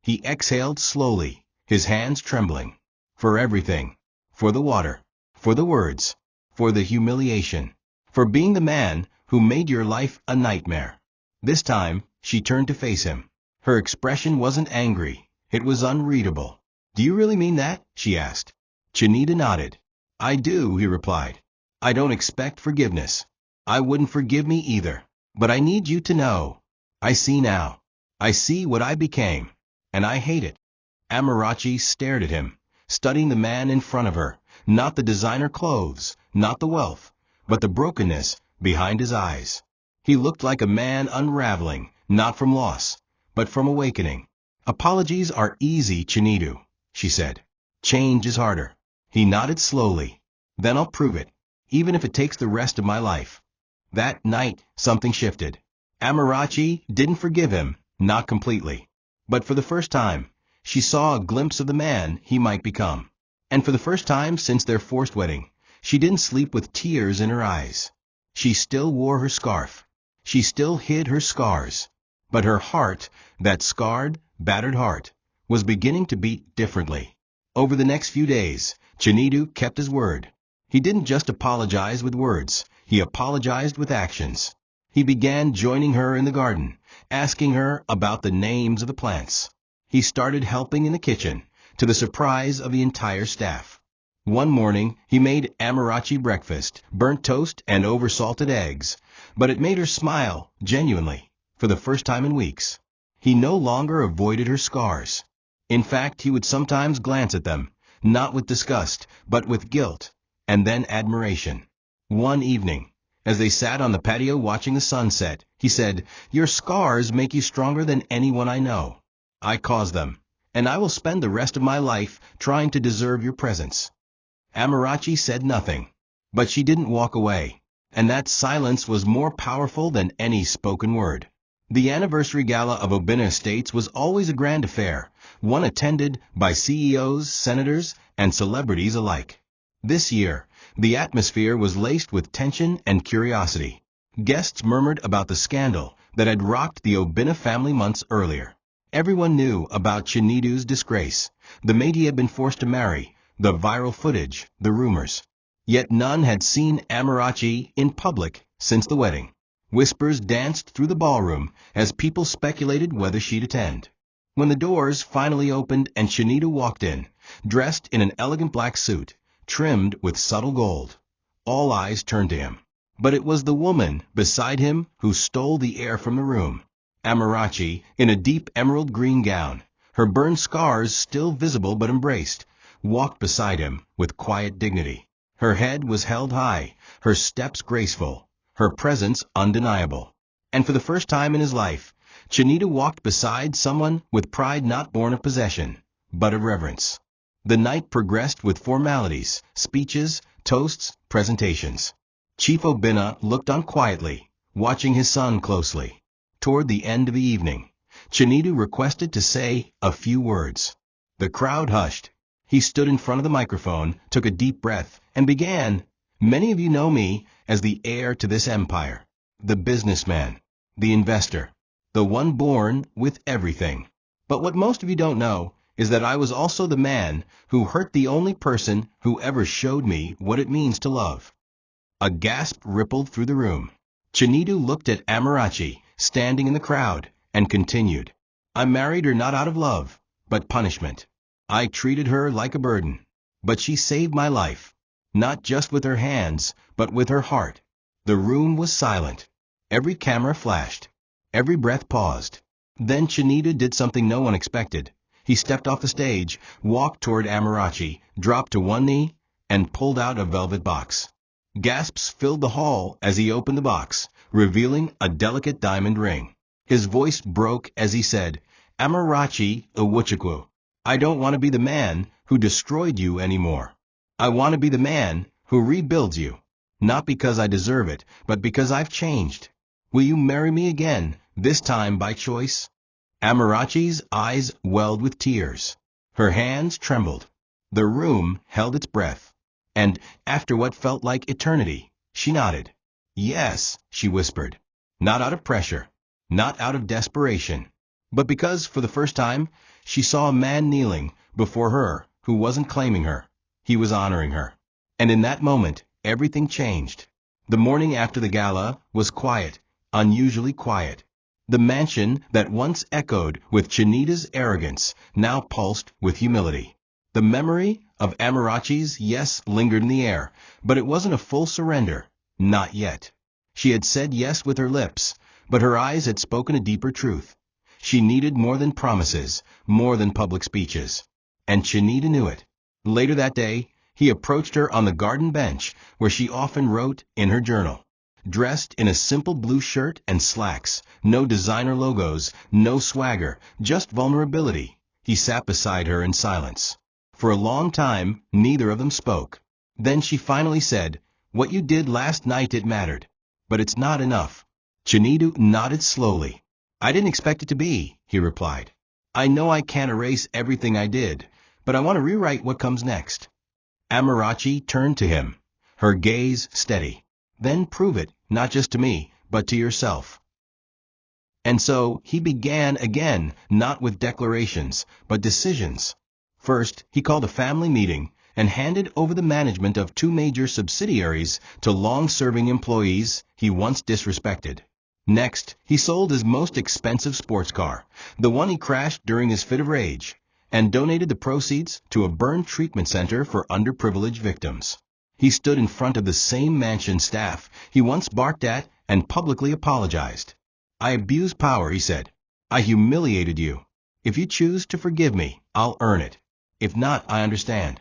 He exhaled slowly, his hands trembling. For everything. For the water. For the words. For the humiliation. For being the man who made your life a nightmare. This time, she turned to face him. Her expression wasn't angry. It was unreadable. "Do you really mean that?" she asked. Chinita nodded. "I do," he replied. "I don't expect forgiveness. I wouldn't forgive me either. But I need you to know. I see now. I see what I became. And I hate it." Amarachi stared at him, studying the man in front of her, not the designer clothes, not the wealth, but the brokenness behind his eyes. He looked like a man unraveling, not from loss, but from awakening. "Apologies are easy, Chinita," she said. "Change is harder." He nodded slowly. "Then I'll prove it, even if it takes the rest of my life." That night, something shifted. Amarachi didn't forgive him, not completely. But for the first time, she saw a glimpse of the man he might become. And for the first time since their forced wedding, she didn't sleep with tears in her eyes. She still wore her scarf. She still hid her scars. But her heart, that scarred, battered heart, was beginning to beat differently. Over the next few days, Chinita kept his word. He didn't just apologize with words, he apologized with actions. He began joining her in the garden, asking her about the names of the plants. He started helping in the kitchen, to the surprise of the entire staff. One morning, he made Amarachi breakfast, burnt toast and oversalted eggs, but it made her smile, genuinely, for the first time in weeks. He no longer avoided her scars. In fact, he would sometimes glance at them, not with disgust, but with guilt, and then admiration. One evening, as they sat on the patio watching the sunset, he said, "Your scars make you stronger than anyone I know. I caused them, and I will spend the rest of my life trying to deserve your presence." Amarachi said nothing, but she didn't walk away, and that silence was more powerful than any spoken word. The anniversary gala of Obina Estates was always a grand affair, one attended by CEOs, senators, and celebrities alike. This year, the atmosphere was laced with tension and curiosity. Guests murmured about the scandal that had rocked the Obina family months earlier. Everyone knew about Chinita's disgrace, the maid he had been forced to marry, the viral footage, the rumors. Yet none had seen Amarachi in public since the wedding. Whispers danced through the ballroom as people speculated whether she'd attend. When the doors finally opened and Chinita walked in, dressed in an elegant black suit, trimmed with subtle gold, all eyes turned to him. But it was the woman beside him who stole the air from the room. Amarachi, in a deep emerald green gown, her burned scars still visible but embraced, walked beside him with quiet dignity. Her head was held high, her steps graceful, her presence undeniable. And for the first time in his life, Chinita walked beside someone with pride not born of possession, but of reverence. The night progressed with formalities, speeches, toasts, presentations. Chief Obina looked on quietly, watching his son closely. Toward the end of the evening, Chinita requested to say a few words. The crowd hushed. He stood in front of the microphone, took a deep breath, and began, "Many of you know me as the heir to this empire, the businessman, the investor, the one born with everything. But what most of you don't know is that I was also the man who hurt the only person who ever showed me what it means to love." A gasp rippled through the room. Chinita looked at Amarachi, standing in the crowd, and continued, "I married her not out of love, but punishment. I treated her like a burden. But she saved my life, not just with her hands, but with her heart." The room was silent. Every camera flashed. Every breath paused. Then Chinita did something no one expected. He stepped off the stage, walked toward Amarachi, dropped to one knee, and pulled out a velvet box. Gasps filled the hall as he opened the box, revealing a delicate diamond ring. His voice broke as he said, "Amarachi Iwuchukwu, I don't want to be the man who destroyed you anymore. I want to be the man who rebuilds you, not because I deserve it, but because I've changed. Will you marry me again, this time by choice?" Amarachi's eyes welled with tears. Her hands trembled. The room held its breath. And, after what felt like eternity, she nodded. "Yes," she whispered. Not out of pressure, not out of desperation, but because, for the first time, she saw a man kneeling, before her, who wasn't claiming her. He was honoring her. And in that moment, everything changed. The morning after the gala was quiet, unusually quiet. The mansion that once echoed with Chinita's arrogance now pulsed with humility. The memory of Amarachi's yes lingered in the air, but it wasn't a full surrender. Not yet. She had said yes with her lips, but her eyes had spoken a deeper truth. She needed more than promises, more than public speeches. And Chinita knew it. Later that day, he approached her on the garden bench where she often wrote in her journal. Dressed in a simple blue shirt and slacks, no designer logos, no swagger, just vulnerability, he sat beside her in silence. For a long time, neither of them spoke. Then she finally said, "What you did last night, it mattered. But it's not enough." Chinita nodded slowly. "I didn't expect it to be," he replied. "I know I can't erase everything I did, but I want to rewrite what comes next." Amarachi turned to him, her gaze steady. "Then prove it, not just to me, but to yourself." And so he began again, not with declarations, but decisions. First, he called a family meeting and handed over the management of 2 major subsidiaries to long-serving employees he once disrespected. Next, he sold his most expensive sports car, the one he crashed during his fit of rage, and donated the proceeds to a burn treatment center for underprivileged victims. He stood in front of the same mansion staff he once barked at and publicly apologized. "I abused power," he said. "I humiliated you. If you choose to forgive me, I'll earn it. If not, I understand."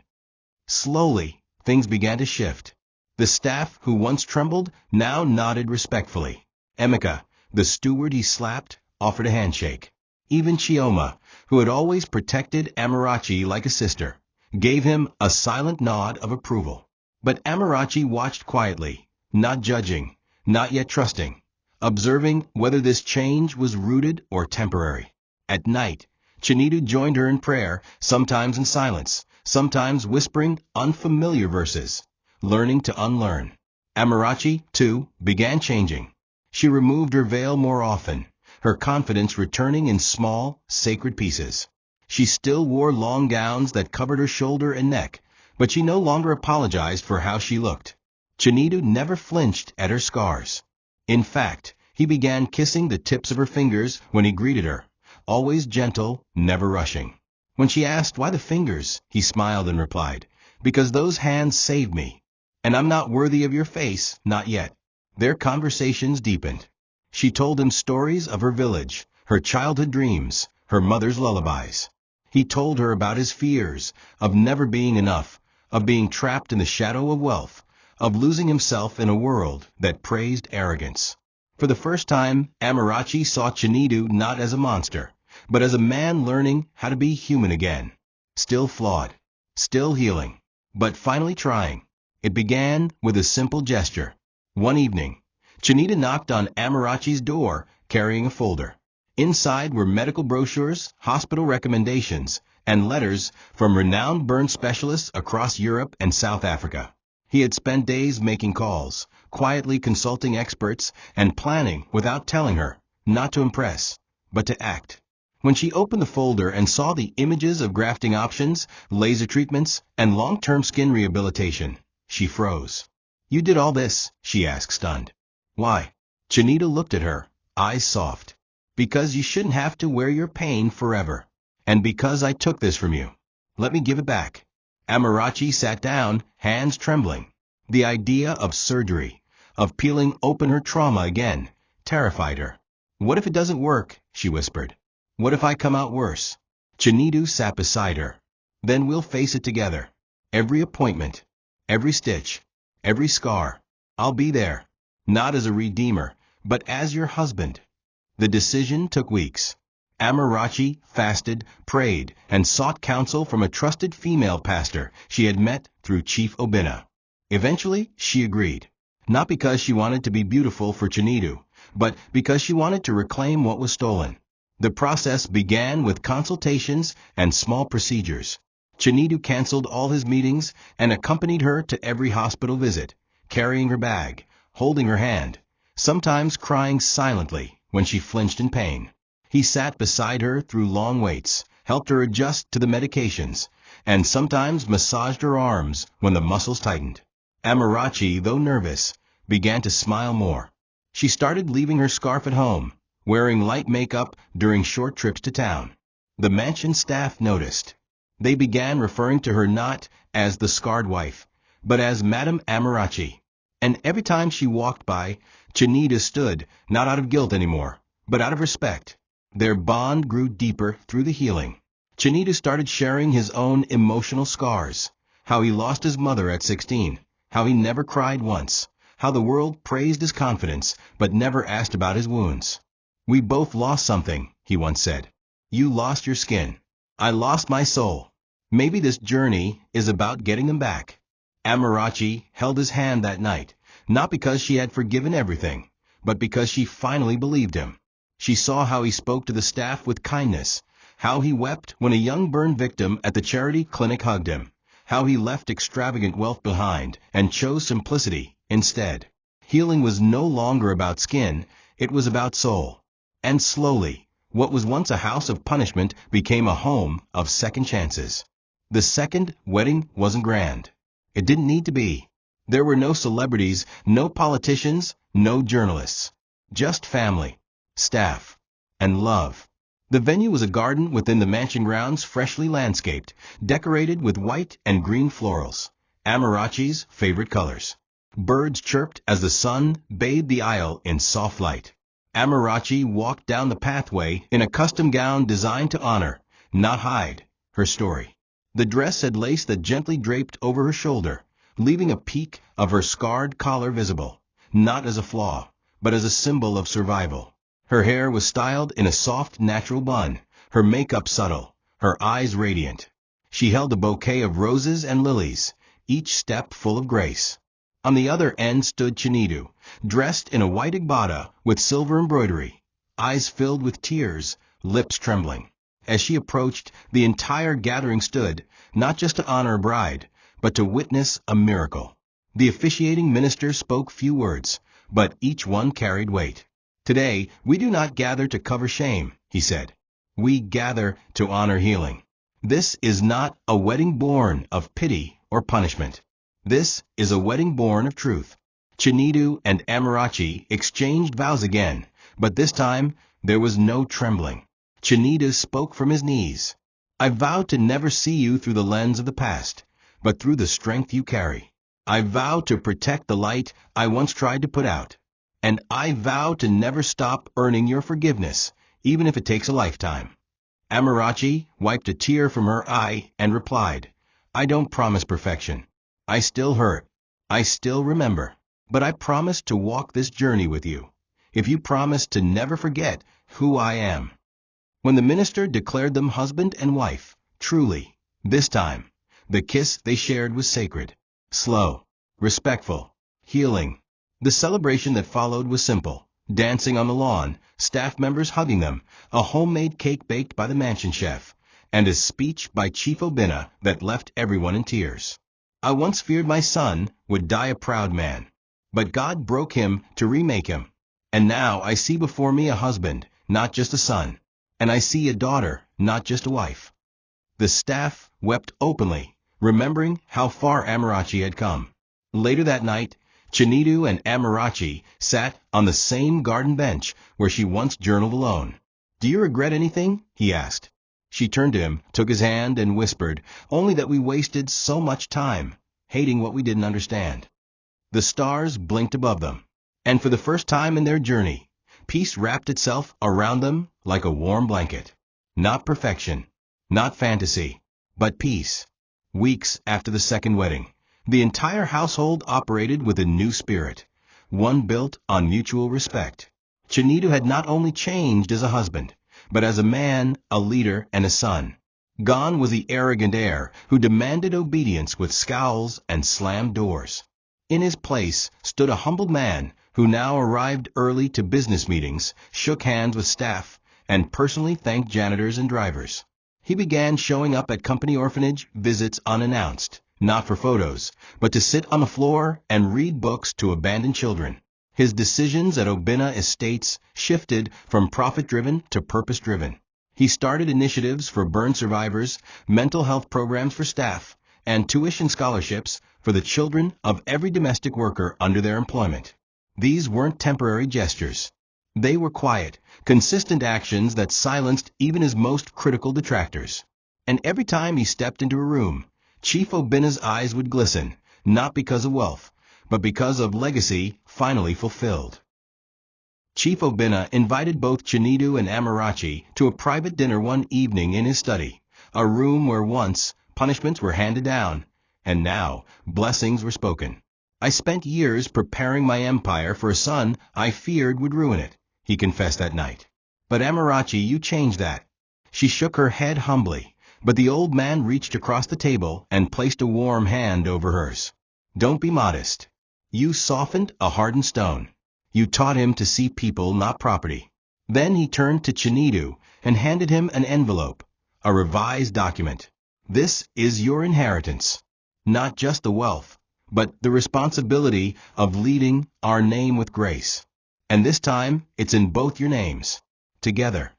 Slowly, things began to shift. The staff who once trembled now nodded respectfully. Emeka, the steward he slapped, offered a handshake. Even Chioma, who had always protected Amarachi like a sister, gave him a silent nod of approval. But Amarachi watched quietly, not judging, not yet trusting, observing whether this change was rooted or temporary. At night, Chinita joined her in prayer, sometimes in silence, sometimes whispering unfamiliar verses, learning to unlearn. Amarachi, too, began changing. She removed her veil more often, her confidence returning in small, sacred pieces. She still wore long gowns that covered her shoulder and neck, but she no longer apologized for how she looked. Chinita never flinched at her scars. In fact, he began kissing the tips of her fingers when he greeted her, always gentle, never rushing. When she asked why the fingers, he smiled and replied, "Because those hands saved me. And I'm not worthy of your face, not yet." Their conversations deepened. She told him stories of her village, her childhood dreams, her mother's lullabies. He told her about his fears, of never being enough, of being trapped in the shadow of wealth, of losing himself in a world that praised arrogance. For the first time, Amarachi saw Chinita not as a monster, but as a man learning how to be human again. Still flawed, still healing, but finally trying. It began with a simple gesture. One evening, Chinita knocked on Amarachi's door carrying a folder. Inside were medical brochures, hospital recommendations, and letters from renowned burn specialists across Europe and South Africa. He had spent days making calls, quietly consulting experts, and planning without telling her, not to impress, but to act. When she opened the folder and saw the images of grafting options, laser treatments, and long-term skin rehabilitation, she froze. "You did all this?" she asked, stunned. "Why?" Chinita looked at her, eyes soft. "Because you shouldn't have to wear your pain forever. And because I took this from you. Let me give it back." Amarachi sat down, hands trembling. The idea of surgery, of peeling open her trauma again, terrified her. "What if it doesn't work?" she whispered. "What if I come out worse?" Chinita sat beside her. "Then we'll face it together. Every appointment, every stitch, every scar. I'll be there, not as a redeemer, but as your husband." The decision took weeks. Amarachi fasted, prayed, and sought counsel from a trusted female pastor she had met through Chief Obinna. Eventually, she agreed. Not because she wanted to be beautiful for Chinita, but because she wanted to reclaim what was stolen. The process began with consultations and small procedures. Chinita canceled all his meetings and accompanied her to every hospital visit, carrying her bag, holding her hand, sometimes crying silently when she flinched in pain. He sat beside her through long waits, helped her adjust to the medications, and sometimes massaged her arms when the muscles tightened. Amarachi, though nervous, began to smile more. She started leaving her scarf at home, wearing light makeup during short trips to town. The mansion staff noticed. They began referring to her not as the scarred wife, but as Madame Amarachi. And every time she walked by, Chinita stood, not out of guilt anymore, but out of respect. Their bond grew deeper through the healing. Chinita started sharing his own emotional scars, how he lost his mother at 16, how he never cried once, how the world praised his confidence but never asked about his wounds. "We both lost something," he once said. "You lost your skin. I lost my soul. Maybe this journey is about getting them back." Amarachi held his hand that night, not because she had forgiven everything, but because she finally believed him. She saw how he spoke to the staff with kindness, how he wept when a young burn victim at the charity clinic hugged him, how he left extravagant wealth behind and chose simplicity instead. Healing was no longer about skin, it was about soul. And slowly, what was once a house of punishment became a home of second chances. The second wedding wasn't grand. It didn't need to be. There were no celebrities, no politicians, no journalists. Just family, staff, and love. The venue was a garden within the mansion grounds, freshly landscaped, decorated with white and green florals, Amarachi's favorite colors. Birds chirped as the sun bathed the aisle in soft light. Amarachi walked down the pathway in a custom gown designed to honor, not hide, her story. The dress had lace that gently draped over her shoulder, leaving a peak of her scarred collar visible, not as a flaw, but as a symbol of survival. Her hair was styled in a soft, natural bun, her makeup subtle, her eyes radiant. She held a bouquet of roses and lilies, each step full of grace. On the other end stood Chinita, dressed in a white agbada with silver embroidery, eyes filled with tears, lips trembling. As she approached, the entire gathering stood, not just to honor a bride, but to witness a miracle. The officiating minister spoke few words, but each one carried weight. "Today, we do not gather to cover shame," he said. "We gather to honor healing. This is not a wedding born of pity or punishment. This is a wedding born of truth." Chinita and Amarachi exchanged vows again, but this time there was no trembling. Chinita spoke from his knees. "I vow to never see you through the lens of the past, but through the strength you carry. I vow to protect the light I once tried to put out. And I vow to never stop earning your forgiveness, even if it takes a lifetime." Amarachi wiped a tear from her eye and replied, "I don't promise perfection. I still hurt. I still remember. But I promise to walk this journey with you, if you promise to never forget who I am." When the minister declared them husband and wife, truly, this time, the kiss they shared was sacred, slow, respectful, healing. The celebration that followed was simple: dancing on the lawn, staff members hugging them, a homemade cake baked by the mansion chef, and a speech by Chief Obina that left everyone in tears. "I once feared my son would die a proud man, but God broke him to remake him. And now I see before me a husband, not just a son, and I see a daughter, not just a wife." The staff wept openly, remembering how far Amarachi had come. Later that night, Chinita and Amarachi sat on the same garden bench where she once journaled alone. "Do you regret anything?" he asked. She turned to him, took his hand, and whispered, "Only that we wasted so much time, hating what we didn't understand." The stars blinked above them, and for the first time in their journey, peace wrapped itself around them like a warm blanket. Not perfection, not fantasy, but peace. Weeks after the second wedding, the entire household operated with a new spirit, one built on mutual respect. Chinita had not only changed as a husband, but as a man, a leader, and a son. Gone was the arrogant heir who demanded obedience with scowls and slammed doors. In his place stood a humble man who now arrived early to business meetings, shook hands with staff, and personally thanked janitors and drivers. He began showing up at company orphanage visits unannounced, not for photos, but to sit on the floor and read books to abandoned children. His decisions at Obina Estates shifted from profit-driven to purpose-driven. He started initiatives for burn survivors, mental health programs for staff, and tuition scholarships for the children of every domestic worker under their employment. These weren't temporary gestures. They were quiet, consistent actions that silenced even his most critical detractors. And every time he stepped into a room, Chief Obina's eyes would glisten, not because of wealth, but because of legacy finally fulfilled. Chief Obina invited both Chinedu and Amarachi to a private dinner one evening in his study, a room where once punishments were handed down, and now blessings were spoken. I spent years preparing my empire for a son I feared would ruin it, he confessed that night. But Amarachi, you changed that. She shook her head humbly, but the old man reached across the table and placed a warm hand over hers. Don't be modest. You softened a hardened stone. You taught him to see people, not property. Then he turned to Chinedu and handed him an envelope, a revised document. This is your inheritance. Not just the wealth, but the responsibility of leading our name with grace. And this time, it's in both your names. Together.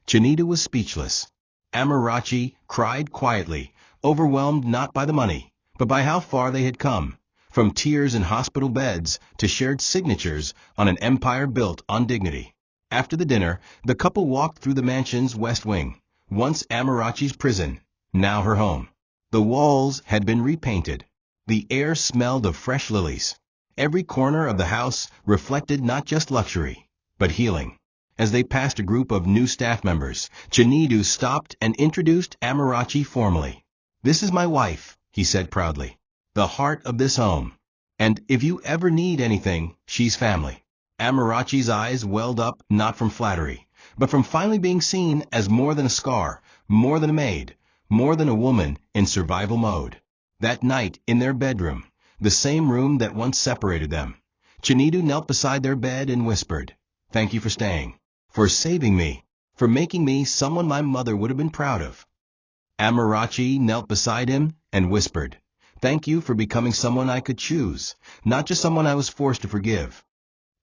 Chinedu was speechless. Amarachi cried quietly, overwhelmed not by the money, but by how far they had come, from tears in hospital beds to shared signatures on an empire built on dignity. After the dinner, the couple walked through the mansion's west wing, once Amarachi's prison, now her home. The walls had been repainted. The air smelled of fresh lilies. Every corner of the house reflected not just luxury, but healing. As they passed a group of new staff members, Chinedu stopped and introduced Amarachi formally. This is my wife, he said proudly, the heart of this home. And if you ever need anything, she's family. Amarachi's eyes welled up not from flattery, but from finally being seen as more than a scar, more than a maid, more than a woman in survival mode. That night, in their bedroom, the same room that once separated them, Chinedu knelt beside their bed and whispered, "Thank you for staying, for saving me, for making me someone my mother would have been proud of." Amarachi knelt beside him and whispered, "Thank you for becoming someone I could choose, not just someone I was forced to forgive."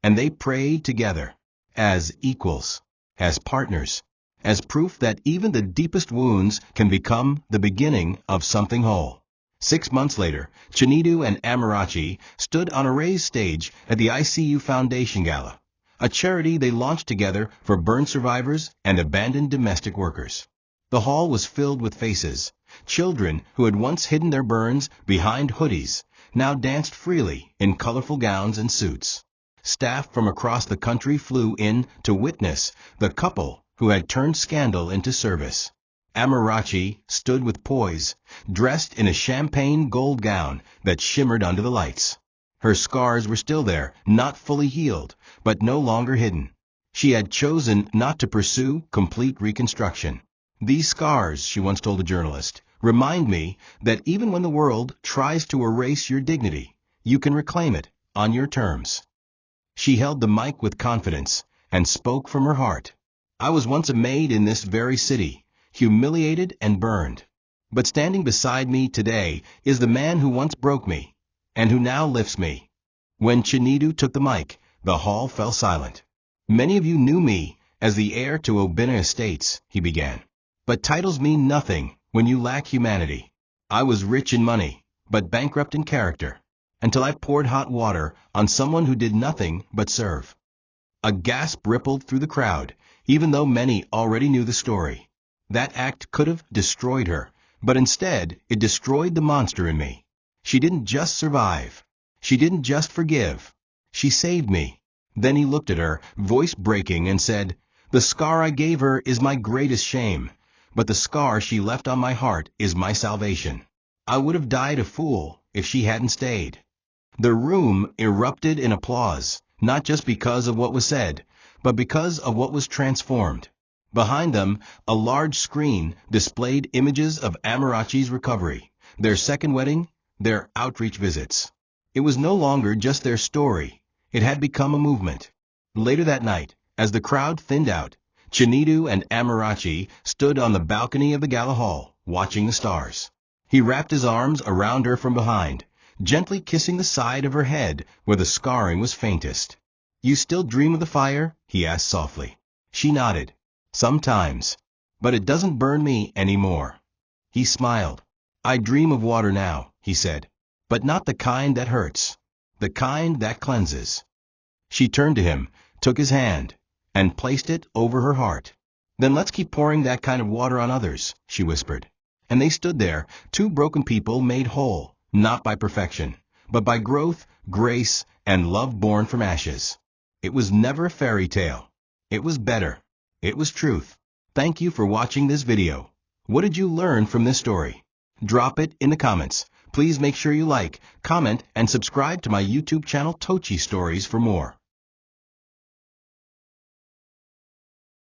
And they prayed together, as equals, as partners, as proof that even the deepest wounds can become the beginning of something whole. 6 months later, Chinedu and Amarachi stood on a raised stage at the ICU Foundation Gala, a charity they launched together for burn survivors and abandoned domestic workers. The hall was filled with faces. Children who had once hidden their burns behind hoodies now danced freely in colorful gowns and suits. Staff from across the country flew in to witness the couple who had turned scandal into service. Amarachi stood with poise, dressed in a champagne gold gown that shimmered under the lights. Her scars were still there, not fully healed, but no longer hidden. She had chosen not to pursue complete reconstruction. "These scars," she once told a journalist, "remind me that even when the world tries to erase your dignity, you can reclaim it on your terms." She held the mic with confidence and spoke from her heart. "I was once a maid in this very city, humiliated and burned. But standing beside me today is the man who once broke me, and who now lifts me." When Chinedu took the mic, the hall fell silent. "Many of you knew me as the heir to Obina Estates," he began. "But titles mean nothing when you lack humanity. I was rich in money, but bankrupt in character, until I poured hot water on someone who did nothing but serve." A gasp rippled through the crowd, even though many already knew the story. That act could have destroyed her, but instead it destroyed the monster in me. She didn't just survive. She didn't just forgive. She saved me. Then he looked at her, voice breaking, and said, "The scar I gave her is my greatest shame, but the scar she left on my heart is my salvation. I would have died a fool if she hadn't stayed." The room erupted in applause, not just because of what was said, but because of what was transformed. Behind them, a large screen displayed images of Amarachi's recovery, their second wedding, their outreach visits. It was no longer just their story. It had become a movement. Later that night, as the crowd thinned out, Chinedu and Amarachi stood on the balcony of the gala hall, watching the stars. He wrapped his arms around her from behind, gently kissing the side of her head where the scarring was faintest. "You still dream of the fire?" he asked softly. She nodded. "Sometimes." but it doesn't burn me anymore." He smiled. "I dream of water now," he said, "but not the kind that hurts, the kind that cleanses." She turned to him, took his hand, and placed it over her heart. "Then let's keep pouring that kind of water on others," she whispered. And they stood there, two broken people made whole, not by perfection, but by growth, grace, and love born from ashes. It was never a fairy tale. It was better. It was truth. Thank you for watching this video. What did you learn from this story? Drop it in the comments. Please make sure you like, comment, and subscribe to my YouTube channel TOCHI Stories for more.